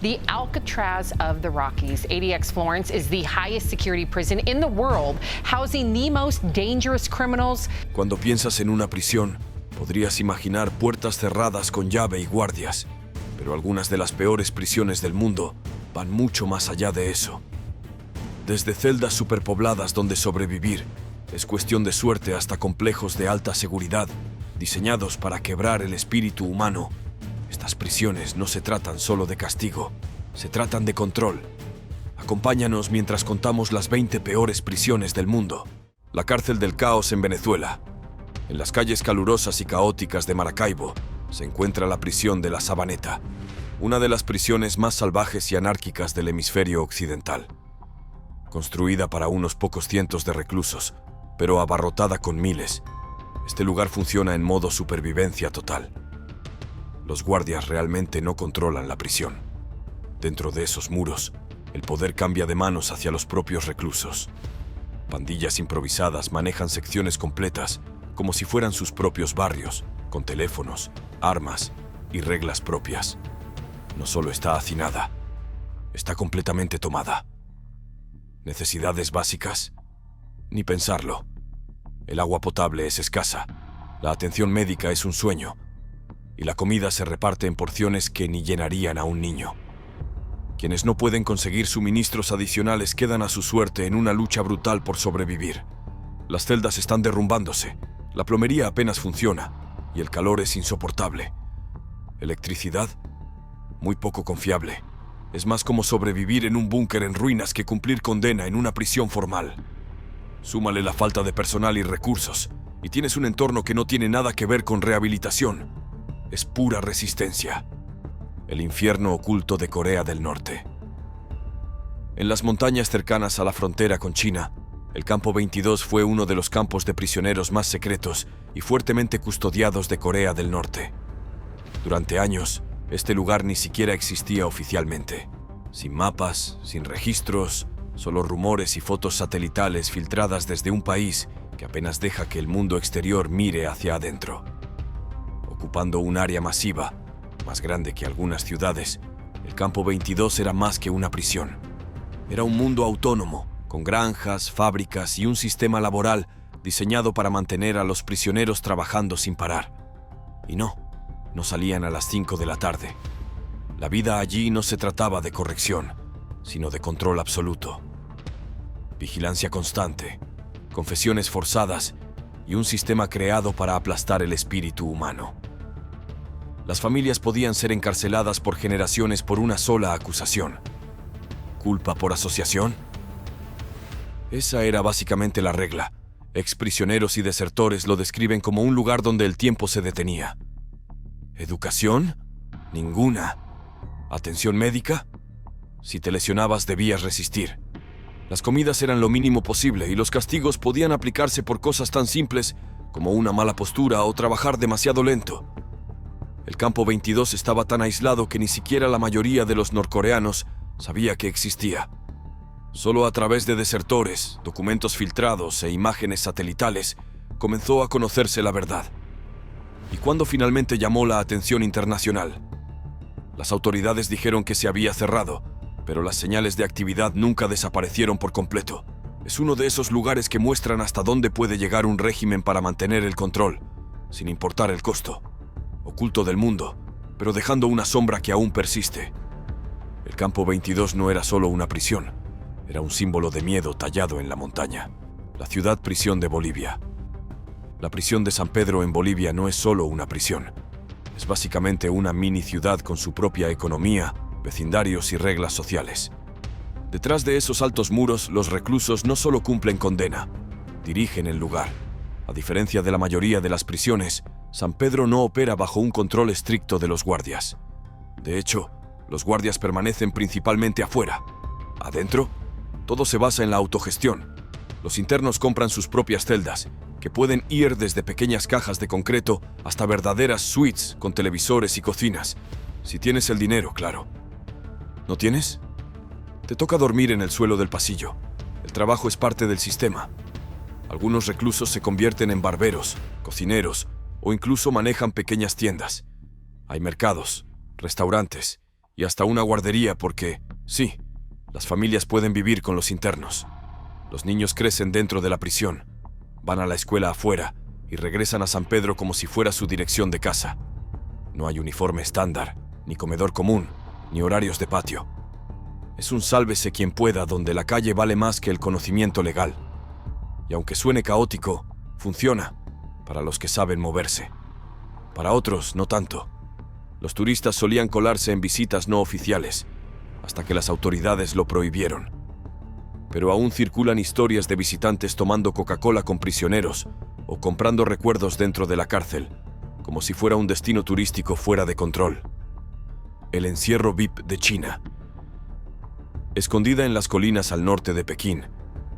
the Alcatraz of the Rockies. ADX Florence is the highest security prison in the world, housing the most dangerous criminals. Cuando piensas en una prisión, podrías imaginar puertas cerradas con llave y guardias, pero algunas de las peores prisiones del mundo van mucho más allá de eso. Desde celdas superpobladas donde sobrevivir es cuestión de suerte hasta complejos de alta seguridad, diseñados para quebrar el espíritu humano. Estas prisiones no se tratan solo de castigo, se tratan de control. Acompáñanos mientras contamos las 20 peores prisiones del mundo. La cárcel del caos en Venezuela. En las calles calurosas y caóticas de Maracaibo se encuentra la prisión de la Sabaneta, una de las prisiones más salvajes y anárquicas del hemisferio occidental. Construida para unos pocos cientos de reclusos, pero abarrotada con miles, este lugar funciona en modo supervivencia total. Los guardias realmente no controlan la prisión. Dentro de esos muros, el poder cambia de manos hacia los propios reclusos. Pandillas improvisadas manejan secciones completas como si fueran sus propios barrios, con teléfonos, armas y reglas propias. No solo está hacinada, está completamente tomada. ¿Necesidades básicas? Ni pensarlo. El agua potable es escasa, la atención médica es un sueño, y la comida se reparte en porciones que ni llenarían a un niño. Quienes no pueden conseguir suministros adicionales quedan a su suerte en una lucha brutal por sobrevivir. Las celdas están derrumbándose, la plomería apenas funciona, y el calor es insoportable. ¿Electricidad? Muy poco confiable. Es más como sobrevivir en un búnker en ruinas que cumplir condena en una prisión formal. Súmale la falta de personal y recursos, y tienes un entorno que no tiene nada que ver con rehabilitación. Es pura resistencia. El infierno oculto de Corea del Norte. En las montañas cercanas a la frontera con China, el Campo 22 fue uno de los campos de prisioneros más secretos y fuertemente custodiados de Corea del Norte. Durante años, este lugar ni siquiera existía oficialmente. Sin mapas, sin registros, solo rumores y fotos satelitales filtradas desde un país que apenas deja que el mundo exterior mire hacia adentro. Ocupando un área masiva, más grande que algunas ciudades, el Campo 22 era más que una prisión. Era un mundo autónomo, con granjas, fábricas y un sistema laboral diseñado para mantener a los prisioneros trabajando sin parar. Y no salían a las 5 de la tarde. La vida allí no se trataba de corrección, sino de control absoluto. Vigilancia constante, confesiones forzadas y un sistema creado para aplastar el espíritu humano. Las familias podían ser encarceladas por generaciones por una sola acusación. ¿Culpa por asociación? Esa era básicamente la regla. Exprisioneros y desertores lo describen como un lugar donde el tiempo se detenía. ¿Educación? Ninguna. ¿Atención médica? Si te lesionabas debías resistir. Las comidas eran lo mínimo posible y los castigos podían aplicarse por cosas tan simples como una mala postura o trabajar demasiado lento. El Campo 22 estaba tan aislado que ni siquiera la mayoría de los norcoreanos sabía que existía. Solo a través de desertores, documentos filtrados e imágenes satelitales comenzó a conocerse la verdad. ¿Y cuándo finalmente llamó la atención internacional? Las autoridades dijeron que se había cerrado, pero las señales de actividad nunca desaparecieron por completo. Es uno de esos lugares que muestran hasta dónde puede llegar un régimen para mantener el control, sin importar el costo. Oculto del mundo, pero dejando una sombra que aún persiste. El Campo 22 no era solo una prisión, era un símbolo de miedo tallado en la montaña. La ciudad prisión de Bolivia. La prisión de San Pedro en Bolivia no es solo una prisión. Es básicamente una mini ciudad con su propia economía, vecindarios y reglas sociales. Detrás de esos altos muros, los reclusos no solo cumplen condena, dirigen el lugar. A diferencia de la mayoría de las prisiones, San Pedro no opera bajo un control estricto de los guardias. De hecho, los guardias permanecen principalmente afuera. Adentro, todo se basa en la autogestión. Los internos compran sus propias celdas, que pueden ir desde pequeñas cajas de concreto hasta verdaderas suites con televisores y cocinas. Si tienes el dinero, claro. ¿No tienes? Te toca dormir en el suelo del pasillo. El trabajo es parte del sistema. Algunos reclusos se convierten en barberos, cocineros o incluso manejan pequeñas tiendas. Hay mercados, restaurantes y hasta una guardería porque, sí, las familias pueden vivir con los internos. Los niños crecen dentro de la prisión, van a la escuela afuera y regresan a San Pedro como si fuera su dirección de casa. No hay uniforme estándar, ni comedor común, ni horarios de patio. Es un sálvese quien pueda donde la calle vale más que el conocimiento legal. Y aunque suene caótico, funciona para los que saben moverse. Para otros, no tanto. Los turistas solían colarse en visitas no oficiales, hasta que las autoridades lo prohibieron. Pero aún circulan historias de visitantes tomando Coca-Cola con prisioneros o comprando recuerdos dentro de la cárcel, como si fuera un destino turístico fuera de control. El encierro VIP de China. Escondida en las colinas al norte de Pekín,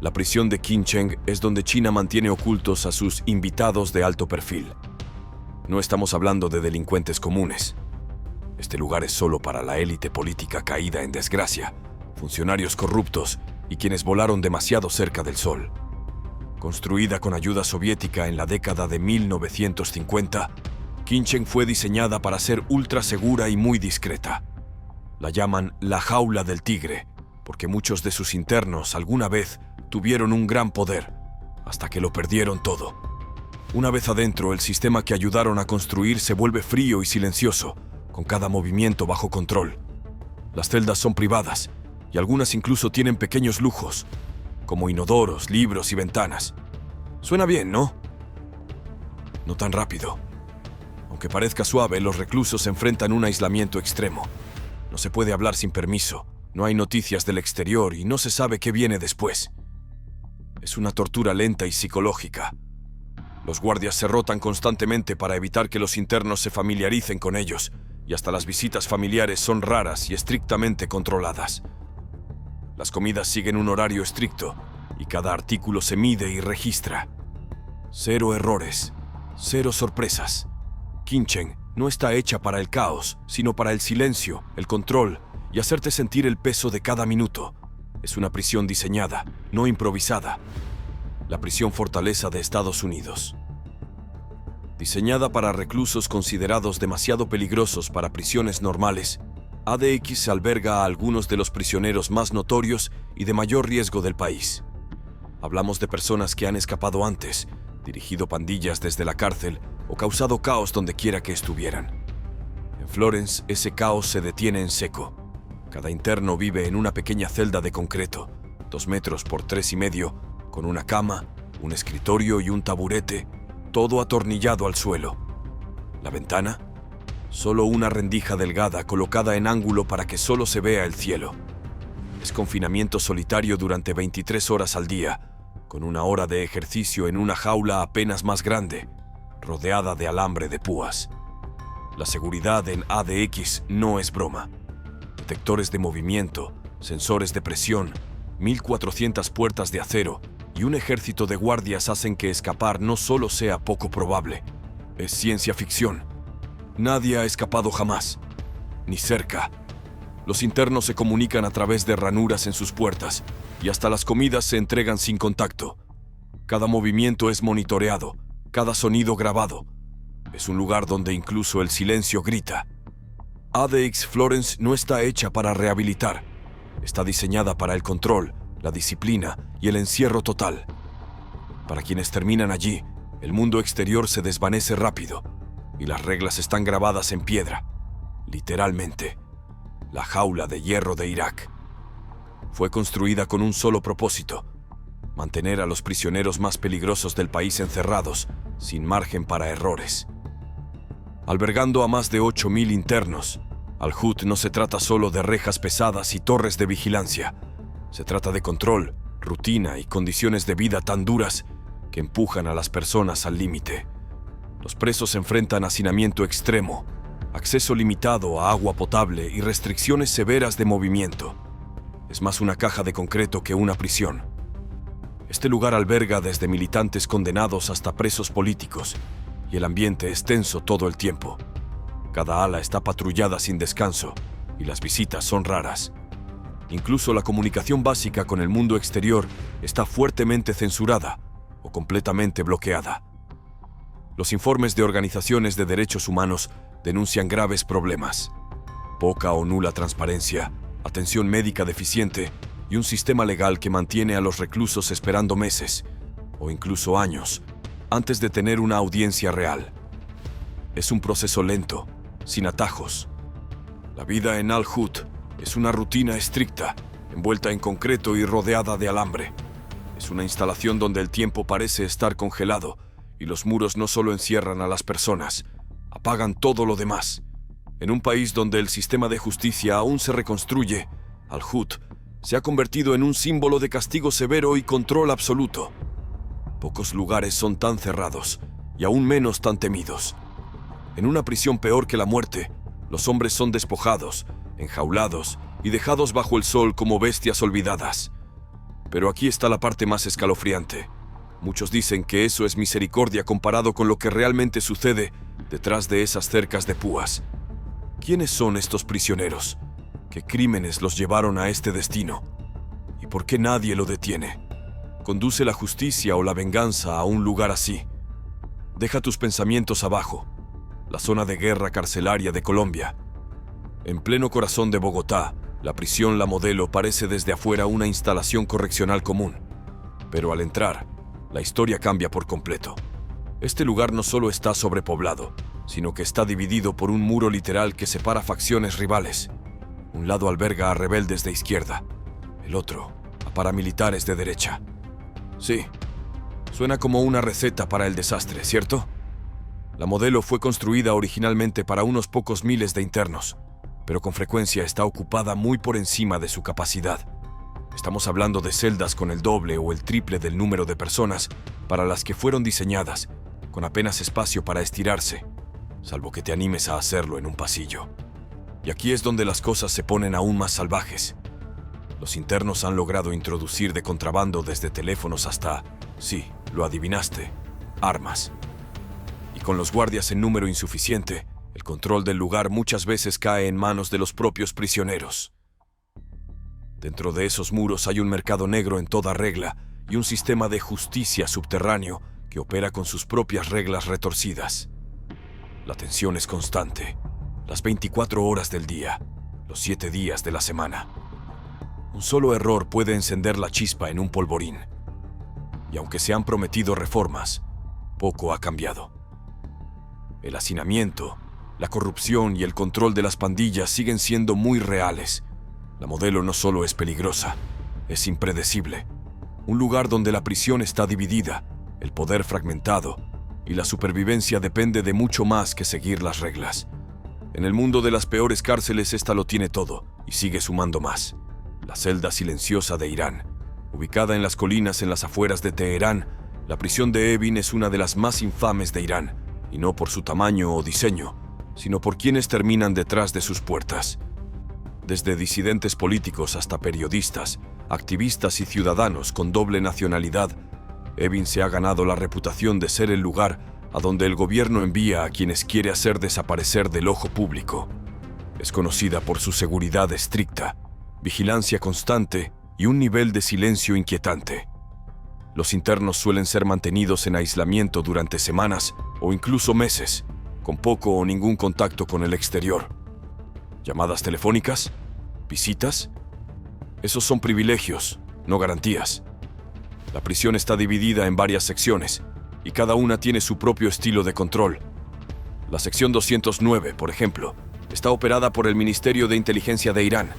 la prisión de Qincheng es donde China mantiene ocultos a sus invitados de alto perfil. No estamos hablando de delincuentes comunes. Este lugar es solo para la élite política caída en desgracia, funcionarios corruptos y quienes volaron demasiado cerca del sol. Construida con ayuda soviética en la década de 1950, Qincheng fue diseñada para ser ultra segura y muy discreta. La llaman la jaula del tigre, porque muchos de sus internos alguna vez tuvieron un gran poder, hasta que lo perdieron todo. Una vez adentro, el sistema que ayudaron a construir se vuelve frío y silencioso, con cada movimiento bajo control. Las celdas son privadas, y algunas incluso tienen pequeños lujos, como inodoros, libros y ventanas. Suena bien, ¿no? No tan rápido. Aunque parezca suave, los reclusos enfrentan un aislamiento extremo. No se puede hablar sin permiso, no hay noticias del exterior y no se sabe qué viene después. Es una tortura lenta y psicológica. Los guardias se rotan constantemente para evitar que los internos se familiaricen con ellos, y hasta las visitas familiares son raras y estrictamente controladas. Las comidas siguen un horario estricto, y cada artículo se mide y registra. 0 errores, 0 sorpresas. Qincheng no está hecha para el caos, sino para el silencio, el control y hacerte sentir el peso de cada minuto. Es una prisión diseñada, no improvisada. La prisión fortaleza de Estados Unidos. Diseñada para reclusos considerados demasiado peligrosos para prisiones normales, ADX alberga a algunos de los prisioneros más notorios y de mayor riesgo del país. Hablamos de personas que han escapado antes, dirigido pandillas desde la cárcel o causado caos donde quiera que estuvieran. En Florence, ese caos se detiene en seco. Cada interno vive en una pequeña celda de concreto, 2 metros por 3,5, con una cama, un escritorio y un taburete, todo atornillado al suelo. La ventana, solo una rendija delgada colocada en ángulo para que solo se vea el cielo. Es confinamiento solitario durante 23 horas al día, con 1 hora de ejercicio en una jaula apenas más grande, rodeada de alambre de púas. La seguridad en ADX no es broma. Detectores de movimiento, sensores de presión, 1.400 puertas de acero y un ejército de guardias hacen que escapar no solo sea poco probable, es ciencia ficción. Nadie ha escapado jamás, ni cerca. Los internos se comunican a través de ranuras en sus puertas y hasta las comidas se entregan sin contacto. Cada movimiento es monitoreado, cada sonido grabado. Es un lugar donde incluso el silencio grita. ADX Florence no está hecha para rehabilitar. Está diseñada para el control, la disciplina y el encierro total. Para quienes terminan allí, el mundo exterior se desvanece rápido y las reglas están grabadas en piedra. Literalmente, la jaula de hierro de Irak. Fue construida con un solo propósito: mantener a los prisioneros más peligrosos del país encerrados, sin margen para errores. Albergando a más de 8.000 internos, Al-Hud no se trata solo de rejas pesadas y torres de vigilancia. Se trata de control, rutina y condiciones de vida tan duras que empujan a las personas al límite. Los presos enfrentan hacinamiento extremo, acceso limitado a agua potable y restricciones severas de movimiento. Es más una caja de concreto que una prisión. Este lugar alberga desde militantes condenados hasta presos políticos, y el ambiente es tenso todo el tiempo. Cada ala está patrullada sin descanso, y las visitas son raras. Incluso la comunicación básica con el mundo exterior está fuertemente censurada o completamente bloqueada. Los informes de organizaciones de derechos humanos denuncian graves problemas. poca o nula transparencia, atención médica deficiente y un sistema legal que mantiene a los reclusos esperando meses, o incluso años, antes de tener una audiencia real. Es un proceso lento, sin atajos. La vida en Al-Hud es una rutina estricta, envuelta en concreto y rodeada de alambre. Es una instalación donde el tiempo parece estar congelado y los muros no solo encierran a las personas, apagan todo lo demás. En un país donde el sistema de justicia aún se reconstruye, Al-Hud se ha convertido en un símbolo de castigo severo y control absoluto. Pocos lugares son tan cerrados y aún menos tan temidos. En una prisión peor que la muerte, los hombres son despojados, enjaulados y dejados bajo el sol como bestias olvidadas. Pero aquí está la parte más escalofriante. Muchos dicen que eso es misericordia comparado con lo que realmente sucede detrás de esas cercas de púas. ¿Quiénes son estos prisioneros? ¿Qué crímenes los llevaron a este destino? ¿Y por qué nadie lo detiene? ¿Conduce la justicia o la venganza a un lugar así? Deja tus pensamientos abajo. La zona de guerra carcelaria de Colombia. En pleno corazón de Bogotá, la prisión La Modelo parece desde afuera una instalación correccional común. Pero al entrar, la historia cambia por completo. Este lugar no solo está sobrepoblado, sino que está dividido por un muro literal que separa facciones rivales. Un lado alberga a rebeldes de izquierda, el otro a paramilitares de derecha. Sí, suena como una receta para el desastre, ¿cierto? La Modelo fue construida originalmente para unos pocos miles de internos, pero con frecuencia está ocupada muy por encima de su capacidad. Estamos hablando de celdas con el doble o el triple del número de personas para las que fueron diseñadas, con apenas espacio para estirarse, salvo que te animes a hacerlo en un pasillo. Y aquí es donde las cosas se ponen aún más salvajes. Los internos han logrado introducir de contrabando desde teléfonos hasta, sí, lo adivinaste, armas. Y con los guardias en número insuficiente, el control del lugar muchas veces cae en manos de los propios prisioneros. Dentro de esos muros hay un mercado negro en toda regla y un sistema de justicia subterráneo que opera con sus propias reglas retorcidas. La tensión es constante, las 24 horas del día, los 7 días de la semana. Un solo error puede encender la chispa en un polvorín. Y aunque se han prometido reformas, poco ha cambiado. El hacinamiento, la corrupción y el control de las pandillas siguen siendo muy reales. La Modelo no solo es peligrosa, es impredecible. Un lugar donde la prisión está dividida, el poder fragmentado y la supervivencia depende de mucho más que seguir las reglas. En el mundo de las peores cárceles esta lo tiene todo y sigue sumando más. La celda silenciosa de Irán. Ubicada en las colinas en las afueras de Teherán, la prisión de Evin es una de las más infames de Irán, y no por su tamaño o diseño, sino por quienes terminan detrás de sus puertas. Desde disidentes políticos hasta periodistas, activistas y ciudadanos con doble nacionalidad, Evin se ha ganado la reputación de ser el lugar a donde el gobierno envía a quienes quiere hacer desaparecer del ojo público. Es conocida por su seguridad estricta, vigilancia constante y un nivel de silencio inquietante. Los internos suelen ser mantenidos en aislamiento durante semanas o incluso meses, con poco o ningún contacto con el exterior. ¿Llamadas telefónicas? ¿Visitas? Esos son privilegios, no garantías. La prisión está dividida en varias secciones, y cada una tiene su propio estilo de control. La sección 209, por ejemplo, está operada por el Ministerio de Inteligencia de Irán,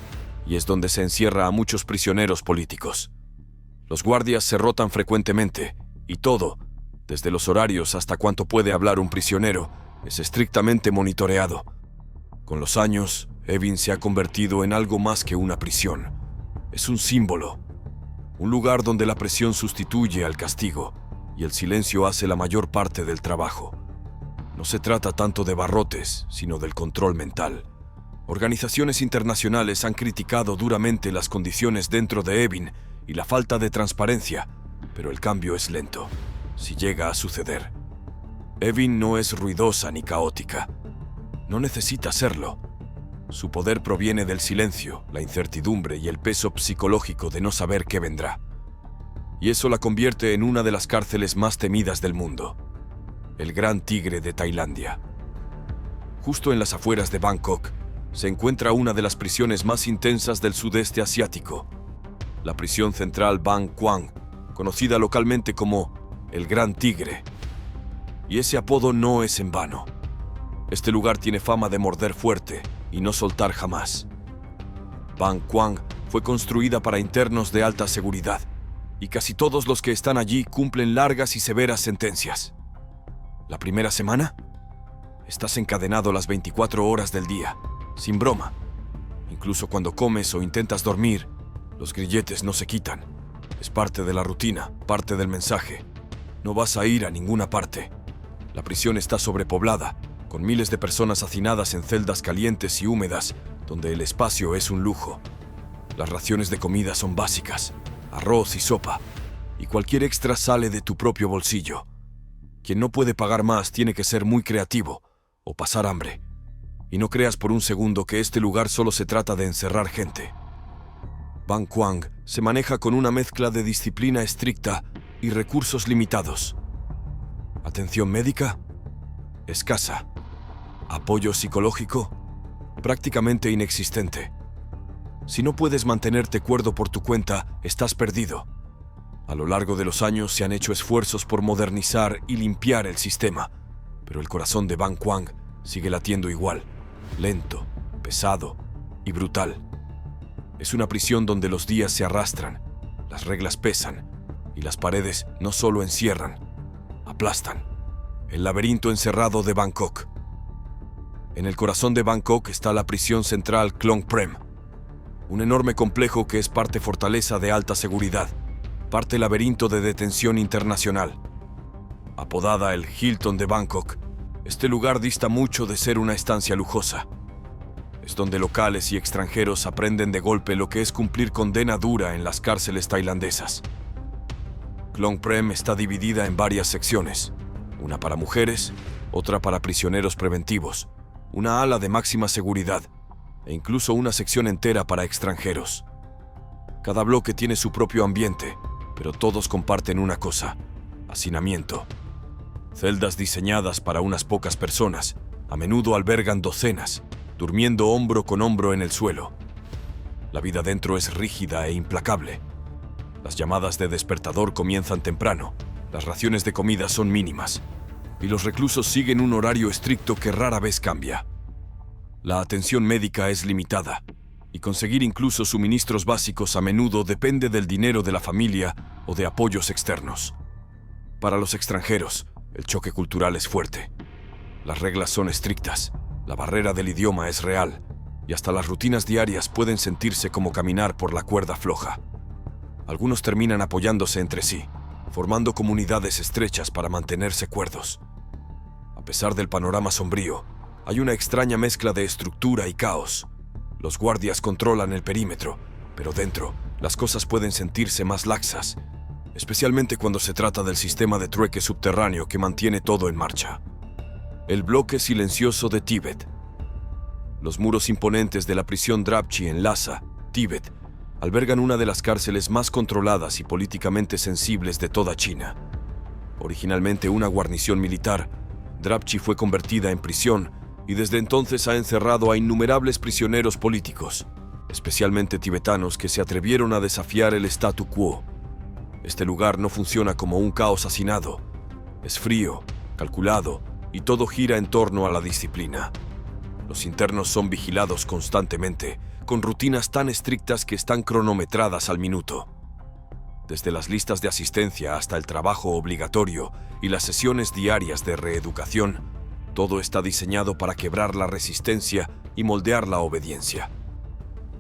y es donde se encierra a muchos prisioneros políticos. Los guardias se rotan frecuentemente, y todo, desde los horarios hasta cuánto puede hablar un prisionero, es estrictamente monitoreado. Con los años, Evin se ha convertido en algo más que una prisión. Es un símbolo, un lugar donde la presión sustituye al castigo y el silencio hace la mayor parte del trabajo. No se trata tanto de barrotes, sino del control mental. Organizaciones internacionales han criticado duramente las condiciones dentro de Evin y la falta de transparencia, pero el cambio es lento, si llega a suceder. Evin no es ruidosa ni caótica. No necesita serlo. Su poder proviene del silencio, la incertidumbre y el peso psicológico de no saber qué vendrá. Y eso la convierte en una de las cárceles más temidas del mundo. El Gran Tigre de Tailandia. Justo en las afueras de Bangkok, se encuentra una de las prisiones más intensas del sudeste asiático, la prisión central Ban Quang, conocida localmente como el Gran Tigre. Y ese apodo no es en vano. Este lugar tiene fama de morder fuerte y no soltar jamás. Ban Quang fue construida para internos de alta seguridad, y casi todos los que están allí cumplen largas y severas sentencias. ¿La primera semana? Estás encadenado las 24 horas del día, sin broma. Incluso cuando comes o intentas dormir, los grilletes no se quitan. Es parte de la rutina, parte del mensaje. No vas a ir a ninguna parte. La prisión está sobrepoblada, con miles de personas hacinadas en celdas calientes y húmedas, donde el espacio es un lujo. Las raciones de comida son básicas, arroz y sopa, y cualquier extra sale de tu propio bolsillo. Quien no puede pagar más tiene que ser muy creativo o pasar hambre. Y no creas por un segundo que este lugar solo se trata de encerrar gente. Ban Quang se maneja con una mezcla de disciplina estricta y recursos limitados. Atención médica, escasa. Apoyo psicológico, prácticamente inexistente. Si no puedes mantenerte cuerdo por tu cuenta, estás perdido. A lo largo de los años se han hecho esfuerzos por modernizar y limpiar el sistema, pero el corazón de Ban Quang sigue latiendo igual, lento, pesado y brutal. Es una prisión donde los días se arrastran, las reglas pesan y las paredes no solo encierran, aplastan. El laberinto encerrado de Bangkok. En el corazón de Bangkok está la prisión central Klong Prem, un enorme complejo que es parte fortaleza de alta seguridad, parte laberinto de detención internacional. Apodada el Hilton de Bangkok, este lugar dista mucho de ser una estancia lujosa. Es donde locales y extranjeros aprenden de golpe lo que es cumplir condena dura en las cárceles tailandesas. Klong Prem está dividida en varias secciones, una para mujeres, otra para prisioneros preventivos, una ala de máxima seguridad e incluso una sección entera para extranjeros. Cada bloque tiene su propio ambiente, pero todos comparten una cosa: hacinamiento. Celdas diseñadas para unas pocas personas, a menudo albergan docenas, durmiendo hombro con hombro en el suelo. La vida dentro es rígida e implacable. Las llamadas de despertador comienzan temprano, las raciones de comida son mínimas, y los reclusos siguen un horario estricto que rara vez cambia. La atención médica es limitada, y conseguir incluso suministros básicos a menudo depende del dinero de la familia o de apoyos externos. Para los extranjeros, el choque cultural es fuerte. Las reglas son estrictas, la barrera del idioma es real, y hasta las rutinas diarias pueden sentirse como caminar por la cuerda floja. Algunos terminan apoyándose entre sí, formando comunidades estrechas para mantenerse cuerdos. A pesar del panorama sombrío, hay una extraña mezcla de estructura y caos. Los guardias controlan el perímetro, pero dentro, las cosas pueden sentirse más laxas, especialmente cuando se trata del sistema de trueque subterráneo que mantiene todo en marcha. El bloque silencioso de Tíbet. Los muros imponentes de la prisión Drapchi en Lhasa, Tíbet, albergan una de las cárceles más controladas y políticamente sensibles de toda China. Originalmente una guarnición militar, Drapchi fue convertida en prisión y desde entonces ha encerrado a innumerables prisioneros políticos, especialmente tibetanos que se atrevieron a desafiar el statu quo. Este lugar no funciona como un caos hacinado. Es frío, calculado, y todo gira en torno a la disciplina. Los internos son vigilados constantemente, con rutinas tan estrictas que están cronometradas al minuto. Desde las listas de asistencia hasta el trabajo obligatorio y las sesiones diarias de reeducación, todo está diseñado para quebrar la resistencia y moldear la obediencia.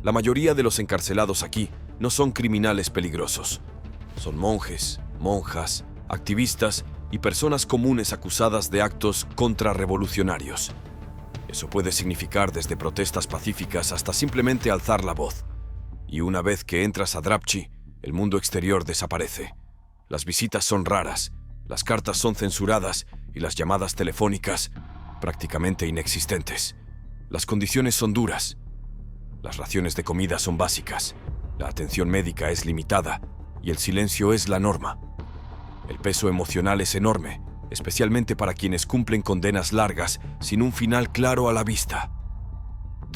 La mayoría de los encarcelados aquí no son criminales peligrosos. Son monjes, monjas, activistas y personas comunes acusadas de actos contrarrevolucionarios. Eso puede significar desde protestas pacíficas hasta simplemente alzar la voz. Y una vez que entras a Drapchi, el mundo exterior desaparece. Las visitas son raras, las cartas son censuradas y las llamadas telefónicas prácticamente inexistentes. Las condiciones son duras. Las raciones de comida son básicas, la atención médica es limitada y el silencio es la norma. El peso emocional es enorme, especialmente para quienes cumplen condenas largas sin un final claro a la vista.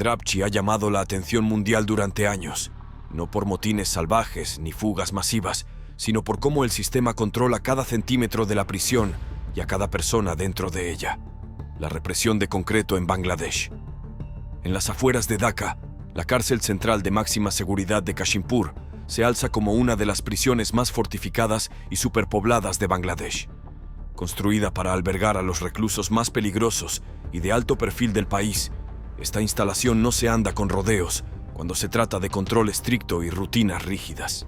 Drapchi ha llamado la atención mundial durante años, no por motines salvajes ni fugas masivas, sino por cómo el sistema controla cada centímetro de la prisión y a cada persona dentro de ella. La represión de concreto en Bangladesh. En las afueras de Dhaka, la cárcel central de máxima seguridad de Kashimpur se alza como una de las prisiones más fortificadas y superpobladas de Bangladesh. Construida para albergar a los reclusos más peligrosos y de alto perfil del país, esta instalación no se anda con rodeos cuando se trata de control estricto y rutinas rígidas.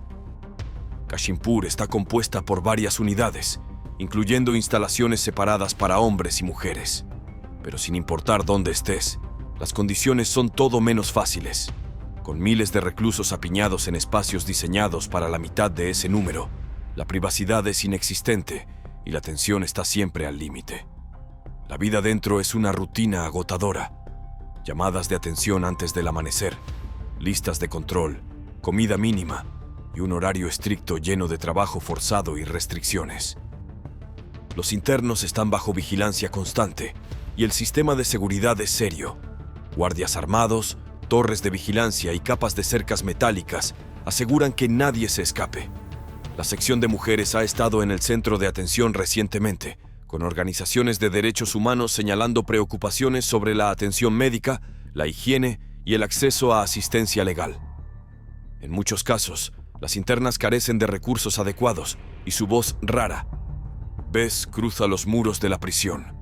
Kashimpur está compuesta por varias unidades, incluyendo instalaciones separadas para hombres y mujeres. Pero sin importar dónde estés, las condiciones son todo menos fáciles. Con miles de reclusos apiñados en espacios diseñados para la mitad de ese número, la privacidad es inexistente y la tensión está siempre al límite. La vida dentro es una rutina agotadora. Llamadas de atención antes del amanecer, listas de control, comida mínima y un horario estricto lleno de trabajo forzado y restricciones. Los internos están bajo vigilancia constante y el sistema de seguridad es serio. Guardias armados, torres de vigilancia y capas de cercas metálicas aseguran que nadie se escape. La sección de mujeres ha estado en el centro de atención recientemente, con organizaciones de derechos humanos señalando preocupaciones sobre la atención médica, la higiene y el acceso a asistencia legal. En muchos casos, las internas carecen de recursos adecuados y su voz rara vez cruza los muros de la prisión.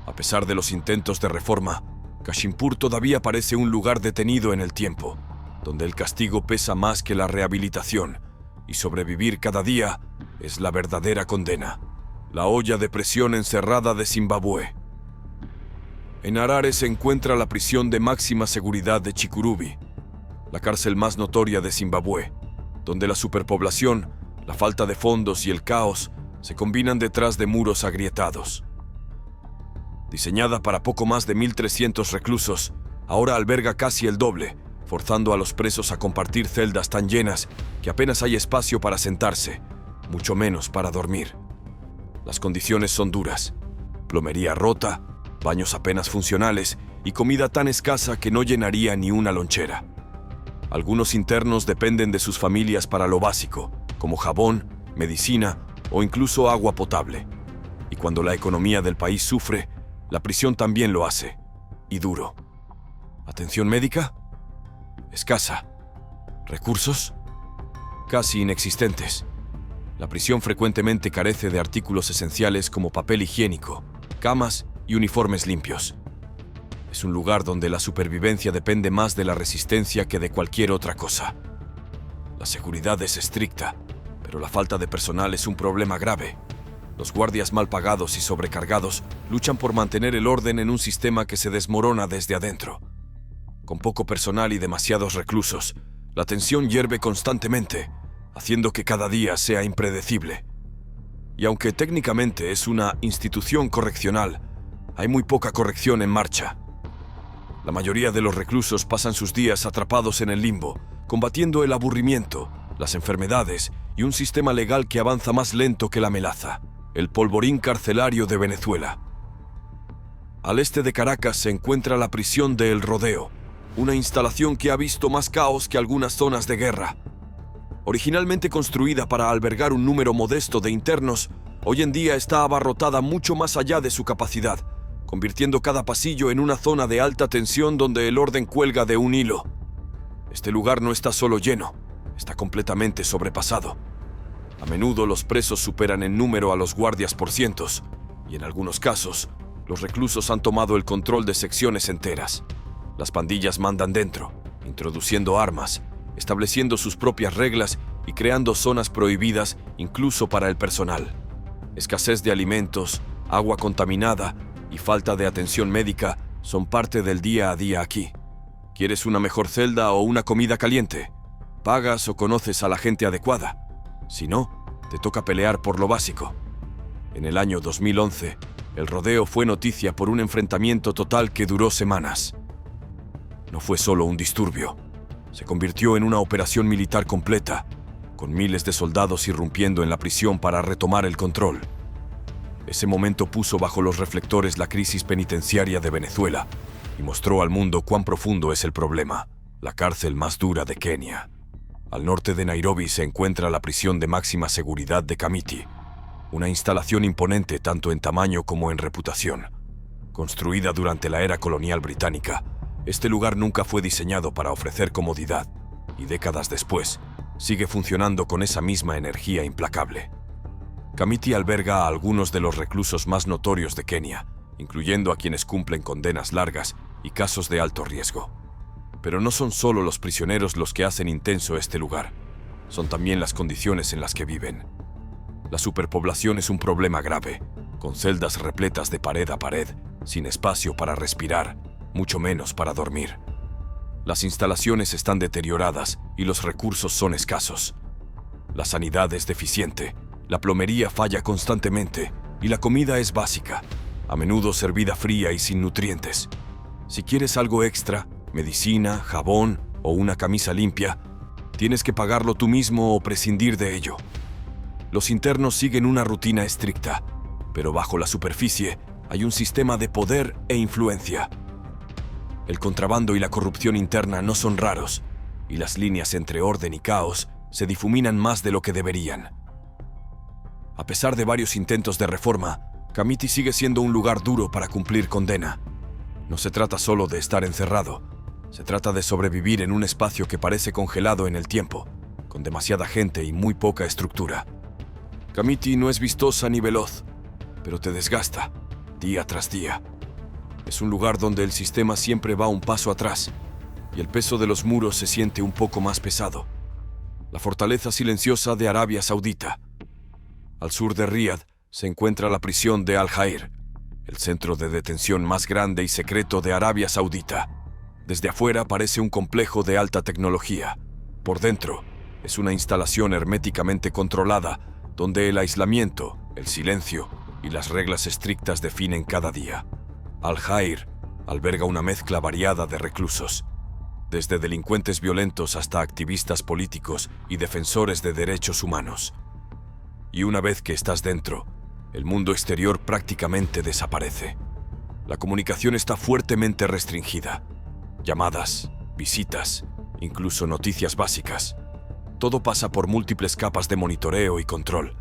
A pesar de los intentos de reforma, Kashimpur todavía parece un lugar detenido en el tiempo, donde el castigo pesa más que la rehabilitación y sobrevivir cada día es la verdadera condena. La olla de presión encerrada de Zimbabue. En Harare se encuentra la prisión de máxima seguridad de Chikurubi, la cárcel más notoria de Zimbabue, donde la superpoblación, la falta de fondos y el caos se combinan detrás de muros agrietados. Diseñada para poco más de 1.300 reclusos, ahora alberga casi el doble, forzando a los presos a compartir celdas tan llenas que apenas hay espacio para sentarse, mucho menos para dormir. Las condiciones son duras: plomería rota, baños apenas funcionales y comida tan escasa que no llenaría ni una lonchera. Algunos internos dependen de sus familias para lo básico, como jabón, medicina o incluso agua potable. Y cuando la economía del país sufre, la prisión también lo hace, y duro. ¿Atención médica? Escasa. ¿Recursos? Casi inexistentes. La prisión frecuentemente carece de artículos esenciales como papel higiénico, camas y uniformes limpios. Es un lugar donde la supervivencia depende más de la resistencia que de cualquier otra cosa. La seguridad es estricta, pero la falta de personal es un problema grave. Los guardias mal pagados y sobrecargados luchan por mantener el orden en un sistema que se desmorona desde adentro. Con poco personal y demasiados reclusos, la tensión hierve constantemente, haciendo que cada día sea impredecible. Y aunque técnicamente es una institución correccional, hay muy poca corrección en marcha. La mayoría de los reclusos pasan sus días atrapados en el limbo, combatiendo el aburrimiento, las enfermedades y un sistema legal que avanza más lento que la melaza, el polvorín carcelario de Venezuela. Al este de Caracas se encuentra la prisión de El Rodeo, una instalación que ha visto más caos que algunas zonas de guerra. Originalmente construida para albergar un número modesto de internos, hoy en día está abarrotada mucho más allá de su capacidad, convirtiendo cada pasillo en una zona de alta tensión donde el orden cuelga de un hilo. Este lugar no está solo lleno, está completamente sobrepasado. A menudo los presos superan en número a los guardias por cientos, y en algunos casos, los reclusos han tomado el control de secciones enteras. Las pandillas mandan dentro, introduciendo armas, estableciendo sus propias reglas y creando zonas prohibidas incluso para el personal. Escasez de alimentos, agua contaminada y falta de atención médica son parte del día a día aquí. ¿Quieres una mejor celda o una comida caliente? ¿Pagas o conoces a la gente adecuada? Si no, te toca pelear por lo básico. En el año 2011, El Rodeo fue noticia por un enfrentamiento total que duró semanas. No fue solo un disturbio. Se convirtió en una operación militar completa, con miles de soldados irrumpiendo en la prisión para retomar el control. Ese momento puso bajo los reflectores la crisis penitenciaria de Venezuela y mostró al mundo cuán profundo es el problema, la cárcel más dura de Kenia. Al norte de Nairobi se encuentra la prisión de máxima seguridad de Kamiti, una instalación imponente tanto en tamaño como en reputación. Construida durante la era colonial británica, este lugar nunca fue diseñado para ofrecer comodidad y décadas después sigue funcionando con esa misma energía implacable. Kamiti alberga a algunos de los reclusos más notorios de Kenia, incluyendo a quienes cumplen condenas largas y casos de alto riesgo. Pero no son solo los prisioneros los que hacen intenso este lugar, son también las condiciones en las que viven. La superpoblación es un problema grave, con celdas repletas de pared a pared, sin espacio para respirar, mucho menos para dormir. Las instalaciones están deterioradas y los recursos son escasos. La sanidad es deficiente, la plomería falla constantemente y la comida es básica, a menudo servida fría y sin nutrientes. Si quieres algo extra, medicina, jabón o una camisa limpia, tienes que pagarlo tú mismo o prescindir de ello. Los internos siguen una rutina estricta, pero bajo la superficie hay un sistema de poder e influencia. El contrabando y la corrupción interna no son raros, y las líneas entre orden y caos se difuminan más de lo que deberían. A pesar de varios intentos de reforma, Kamiti sigue siendo un lugar duro para cumplir condena. No se trata solo de estar encerrado, se trata de sobrevivir en un espacio que parece congelado en el tiempo, con demasiada gente y muy poca estructura. Kamiti no es vistosa ni veloz, pero te desgasta, día tras día. Es un lugar donde el sistema siempre va un paso atrás, y el peso de los muros se siente un poco más pesado. La fortaleza silenciosa de Arabia Saudita. Al sur de Riad se encuentra la prisión de Al-Jair, el centro de detención más grande y secreto de Arabia Saudita. Desde afuera parece un complejo de alta tecnología. Por dentro, es una instalación herméticamente controlada, donde el aislamiento, el silencio y las reglas estrictas definen cada día. Al-Jair alberga una mezcla variada de reclusos, desde delincuentes violentos hasta activistas políticos y defensores de derechos humanos. Y una vez que estás dentro, el mundo exterior prácticamente desaparece. La comunicación está fuertemente restringida. Llamadas, visitas, incluso noticias básicas. Todo pasa por múltiples capas de monitoreo y control.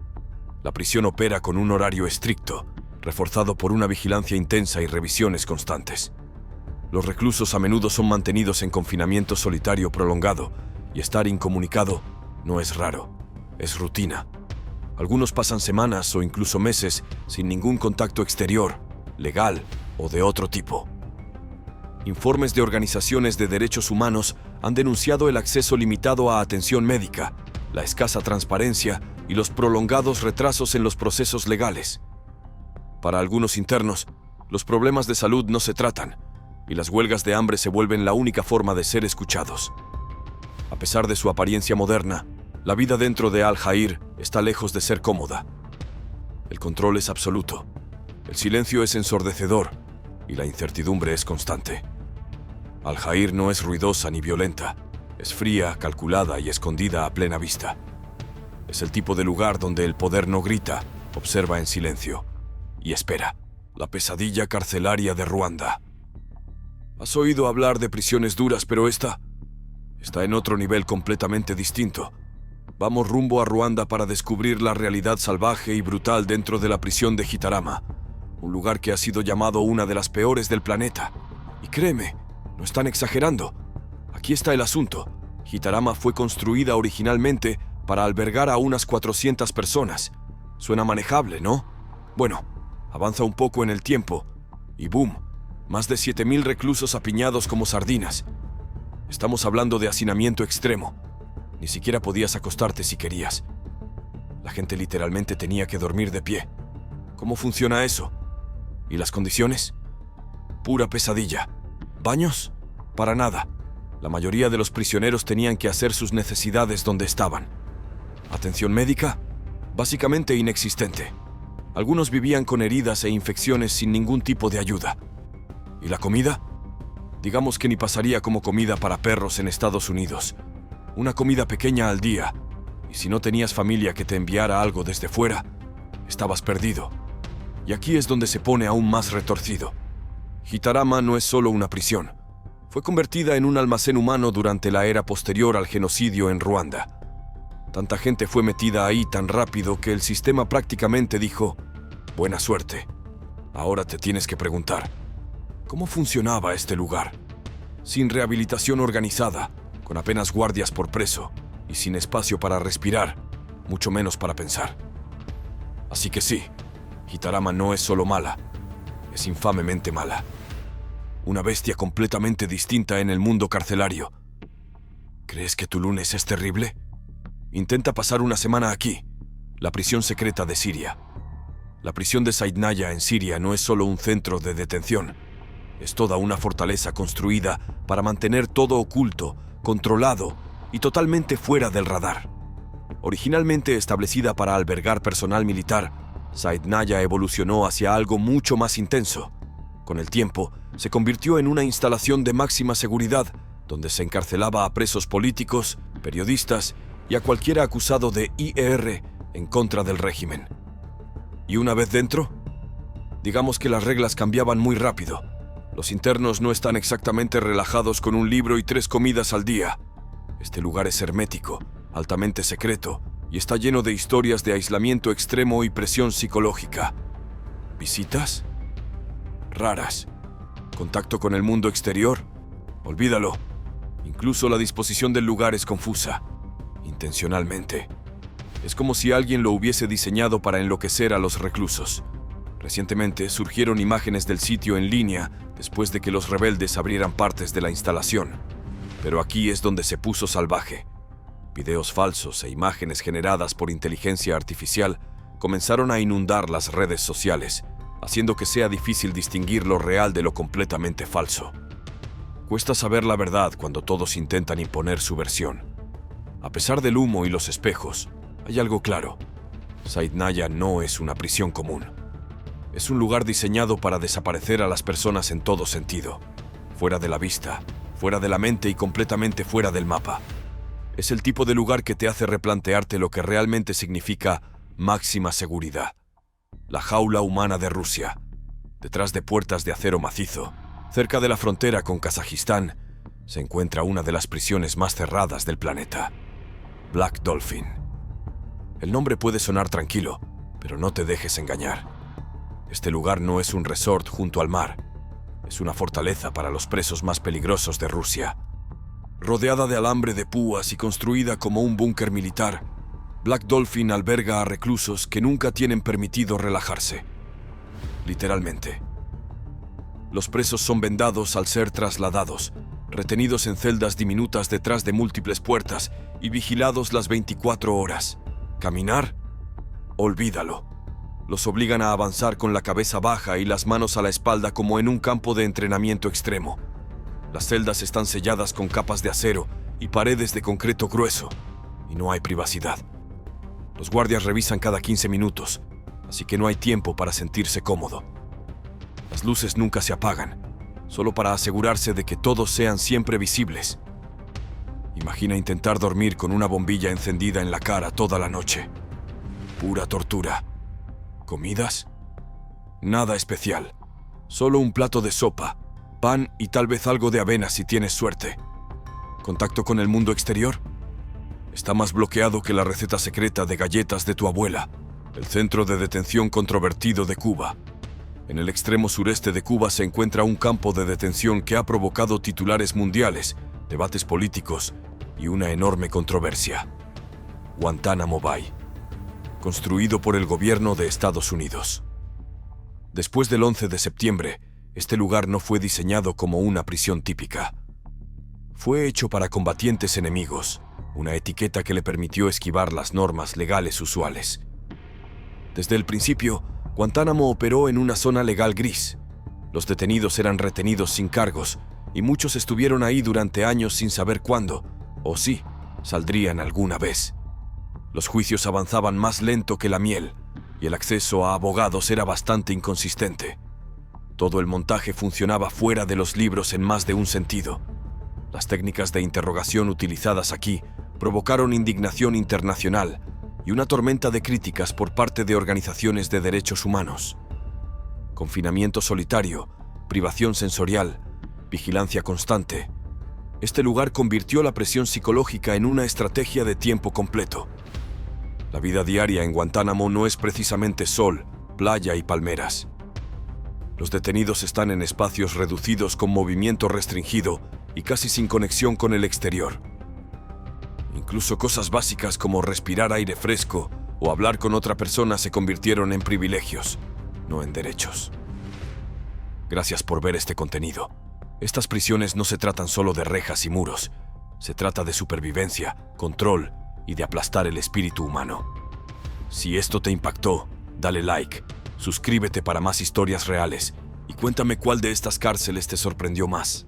La prisión opera con un horario estricto, reforzado por una vigilancia intensa y revisiones constantes. Los reclusos a menudo son mantenidos en confinamiento solitario prolongado, y estar incomunicado no es raro, es rutina. Algunos pasan semanas o incluso meses sin ningún contacto exterior, legal o de otro tipo. Informes de organizaciones de derechos humanos han denunciado el acceso limitado a atención médica, la escasa transparencia y los prolongados retrasos en los procesos legales. Para algunos internos, los problemas de salud no se tratan, y las huelgas de hambre se vuelven la única forma de ser escuchados. A pesar de su apariencia moderna, la vida dentro de Al-Jair está lejos de ser cómoda. El control es absoluto, el silencio es ensordecedor y la incertidumbre es constante. Al-Jair no es ruidosa ni violenta, es fría, calculada y escondida a plena vista. Es el tipo de lugar donde el poder no grita, observa en silencio y espera. La pesadilla carcelaria de Ruanda. Has oído hablar de prisiones duras, pero esta está en otro nivel completamente distinto. Vamos rumbo a Ruanda para descubrir la realidad salvaje y brutal dentro de la prisión de Gitarama, un lugar que ha sido llamado una de las peores del planeta. Y créeme, no están exagerando. Aquí está el asunto. Gitarama fue construida originalmente para albergar a unas 400 personas. Suena manejable, ¿no? Bueno, avanza un poco en el tiempo y ¡boom! Más de 7.000 reclusos apiñados como sardinas. Estamos hablando de hacinamiento extremo. Ni siquiera podías acostarte si querías. La gente literalmente tenía que dormir de pie. ¿Cómo funciona eso? ¿Y las condiciones? Pura pesadilla. ¿Baños? Para nada. La mayoría de los prisioneros tenían que hacer sus necesidades donde estaban. ¿Atención médica? Básicamente inexistente. Algunos vivían con heridas e infecciones sin ningún tipo de ayuda. ¿Y la comida? Digamos que ni pasaría como comida para perros en Estados Unidos. Una comida pequeña al día, y si no tenías familia que te enviara algo desde fuera, estabas perdido. Y aquí es donde se pone aún más retorcido. Gitarama no es solo una prisión. Fue convertida en un almacén humano durante la era posterior al genocidio en Ruanda. Tanta gente fue metida ahí tan rápido que el sistema prácticamente dijo: buena suerte. Ahora te tienes que preguntar, ¿cómo funcionaba este lugar? Sin rehabilitación organizada, con apenas guardias por preso y sin espacio para respirar, mucho menos para pensar. Así que sí, Gitarama no es solo mala, es infamemente mala. Una bestia completamente distinta en el mundo carcelario. ¿Crees que tu lunes es terrible? Intenta pasar una semana aquí, la prisión secreta de Siria. La prisión de Saidnaya en Siria no es solo un centro de detención. Es toda una fortaleza construida para mantener todo oculto, controlado y totalmente fuera del radar. Originalmente establecida para albergar personal militar, Saidnaya evolucionó hacia algo mucho más intenso. Con el tiempo, se convirtió en una instalación de máxima seguridad, donde se encarcelaba a presos políticos, periodistas y a cualquiera acusado de IR en contra del régimen. ¿Y una vez dentro? Digamos que las reglas cambiaban muy rápido. Los internos no están exactamente relajados con un libro y 3 comidas al día. Este lugar es hermético, altamente secreto, y está lleno de historias de aislamiento extremo y presión psicológica. ¿Visitas? Raras. ¿Contacto con el mundo exterior? Olvídalo. Incluso la disposición del lugar es confusa. Intencionalmente. Es como si alguien lo hubiese diseñado para enloquecer a los reclusos. Recientemente surgieron imágenes del sitio en línea después de que los rebeldes abrieran partes de la instalación. Pero aquí es donde se puso salvaje. Videos falsos e imágenes generadas por inteligencia artificial comenzaron a inundar las redes sociales, haciendo que sea difícil distinguir lo real de lo completamente falso. Cuesta saber la verdad cuando todos intentan imponer su versión. A pesar del humo y los espejos, hay algo claro. Saidnaya no es una prisión común. Es un lugar diseñado para desaparecer a las personas en todo sentido. Fuera de la vista, fuera de la mente y completamente fuera del mapa. Es el tipo de lugar que te hace replantearte lo que realmente significa máxima seguridad. La jaula humana de Rusia. Detrás de puertas de acero macizo, cerca de la frontera con Kazajistán, se encuentra una de las prisiones más cerradas del planeta. Black Dolphin. El nombre puede sonar tranquilo, pero no te dejes engañar. Este lugar no es un resort junto al mar. Es una fortaleza para los presos más peligrosos de Rusia. Rodeada de alambre de púas y construida como un búnker militar, Black Dolphin alberga a reclusos que nunca tienen permitido relajarse. Literalmente. Los presos son vendados al ser trasladados, retenidos en celdas diminutas detrás de múltiples puertas y vigilados las 24 horas. ¿Caminar? Olvídalo. Los obligan a avanzar con la cabeza baja y las manos a la espalda como en un campo de entrenamiento extremo. Las celdas están selladas con capas de acero y paredes de concreto grueso, y no hay privacidad. Los guardias revisan cada 15 minutos, así que no hay tiempo para sentirse cómodo. Las luces nunca se apagan, solo para asegurarse de que todos sean siempre visibles. Imagina intentar dormir con una bombilla encendida en la cara toda la noche. Pura tortura. ¿Comidas? Nada especial. Solo un plato de sopa, pan y tal vez algo de avena si tienes suerte. ¿Contacto con el mundo exterior? Está más bloqueado que la receta secreta de galletas de tu abuela, el centro de detención controvertido de Cuba. En el extremo sureste de Cuba se encuentra un campo de detención que ha provocado titulares mundiales, debates políticos y una enorme controversia. Guantánamo Bay, construido por el gobierno de Estados Unidos. Después del 11 de septiembre, este lugar no fue diseñado como una prisión típica. Fue hecho para combatientes enemigos, una etiqueta que le permitió esquivar las normas legales usuales. Desde el principio, Guantánamo operó en una zona legal gris. Los detenidos eran retenidos sin cargos, y muchos estuvieron ahí durante años sin saber cuándo, o si, saldrían alguna vez. Los juicios avanzaban más lento que la miel, y el acceso a abogados era bastante inconsistente. Todo el montaje funcionaba fuera de los libros en más de un sentido. Las técnicas de interrogación utilizadas aquí provocaron indignación internacional y una tormenta de críticas por parte de organizaciones de derechos humanos. Confinamiento solitario, privación sensorial, vigilancia constante. Este lugar convirtió la presión psicológica en una estrategia de tiempo completo. La vida diaria en Guantánamo no es precisamente sol, playa y palmeras. Los detenidos están en espacios reducidos con movimiento restringido y casi sin conexión con el exterior. Incluso cosas básicas como respirar aire fresco o hablar con otra persona se convirtieron en privilegios, no en derechos. Gracias por ver este contenido. Estas prisiones no se tratan solo de rejas y muros. Se trata de supervivencia, control y de aplastar el espíritu humano. Si esto te impactó, dale like, suscríbete para más historias reales y cuéntame cuál de estas cárceles te sorprendió más.